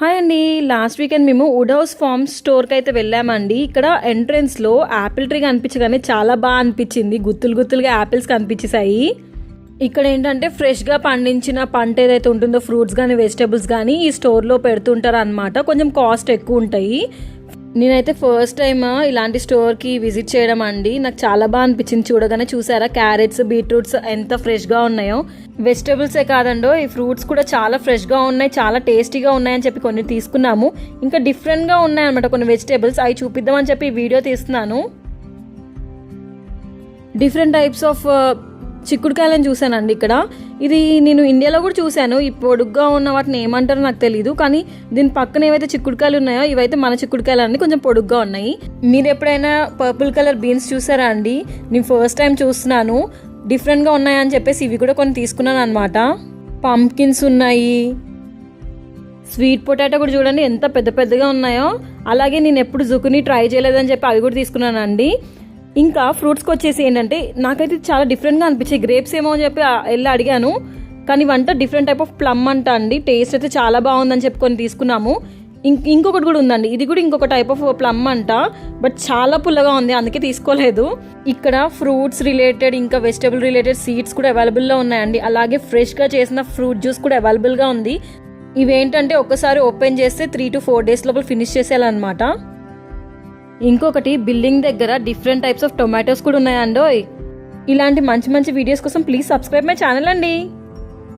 Hi అండి. Last weekend మేము would house forms స్టోర్కి అయితే వెళ్ళామండి. ఇక్కడ ఎంట్రన్స్లో యాపిల్ ట్రీ కనిపించగానే చాలా బాగా అనిపించింది. గుత్తులు గుత్తులుగా యాపిల్స్ కనిపించేసాయి. ఇక్కడ ఏంటంటే ఫ్రెష్గా పండించిన పంట ఏదైతే ఉంటుందో ఫ్రూట్స్ కానీ వెజిటేబుల్స్ కానీ ఈ స్టోర్లో పెడుతుంటారు అనమాట. కొంచెం కాస్ట్ ఎక్కువ ఉంటాయి. నేనైతే ఫస్ట్ టైం ఇలాంటి స్టోర్కి విజిట్ చేయడం అండి. నాకు చాలా బాగా అనిపించింది. చూడగానే చూసారా క్యారెట్స్ బీట్రూట్స్ ఎంత ఫ్రెష్గా ఉన్నాయో. వెజిటేబుల్సే కాదండో ఈ ఫ్రూట్స్ కూడా చాలా ఫ్రెష్గా ఉన్నాయి, చాలా టేస్టీగా ఉన్నాయని చెప్పి కొన్ని తీసుకున్నాము. ఇంకా డిఫరెంట్గా ఉన్నాయన్నమాట కొన్ని వెజిటేబుల్స్. అవి చూపిద్దామని చెప్పి వీడియో తీస్తున్నాను. డిఫరెంట్ టైప్స్ ఆఫ్ చిక్కుడుకాయలను చూశానండి ఇక్కడ. ఇది నేను ఇండియాలో కూడా చూశాను. ఈ పొడుగ్గా ఉన్న వాటిని ఏమంటారో నాకు తెలీదు, కానీ దీని పక్కన ఏవైతే చిక్కుడుకాయలు ఉన్నాయో ఇవైతే మన చిక్కుడుకాయలు అన్నీ కొంచెం పొడుగ్గా ఉన్నాయి. మీరు ఎప్పుడైనా పర్పుల్ కలర్ బీన్స్ చూసారా అండి? నేను ఫస్ట్ టైం చూస్తున్నాను. డిఫరెంట్గా ఉన్నాయని చెప్పేసి ఇవి కూడా కొన్ని తీసుకున్నాను అనమాట. పంప్కిన్స్ ఉన్నాయి, స్వీట్ పొటాటో కూడా చూడండి ఎంత పెద్ద పెద్దగా ఉన్నాయో. అలాగే నేను ఎప్పుడు జుకుని ట్రై చేయలేదని చెప్పి అవి కూడా తీసుకున్నానండి. ఇంకా ఫ్రూట్స్కి వచ్చేసి ఏంటంటే నాకైతే చాలా డిఫరెంట్గా అనిపించాయి. గ్రేప్స్ ఏమో అని చెప్పి వెళ్ళి అడిగాను, కానీ వంట డిఫరెంట్ టైప్ ఆఫ్ ప్లమ్ అంట అండి. టేస్ట్ అయితే చాలా బాగుందని చెప్పుకొని తీసుకున్నాము. ఇంకొకటి కూడా ఉందండి, ఇది కూడా ఇంకొక టైప్ ఆఫ్ ప్లమ్ అంట, బట్ చాలా పుల్లగా ఉంది, అందుకే తీసుకోలేదు. ఇక్కడ ఫ్రూట్స్ రిలేటెడ్ ఇంకా వెజిటబుల్ రిలేటెడ్ సీడ్స్ కూడా అవైలబుల్లో ఉన్నాయండి. అలాగే ఫ్రెష్గా చేసిన ఫ్రూట్ జ్యూస్ కూడా అవైలబుల్గా ఉంది. ఇవేంటంటే ఒక్కసారి ఓపెన్ చేస్తే 3 to 4 days లోపల ఫినిష్ చేసేయాలన్నమాట. ఇంకొకటి బిల్డింగ్ దగ్గర డిఫరెంట్ టైప్స్ ఆఫ్ టొమాటోస్ కూడా ఉన్నాయండోయ్. ఇలాంటి మంచి మంచి వీడియోస్ కోసం ప్లీజ్ సబ్స్క్రైబ్ మై ఛానల్ అండి.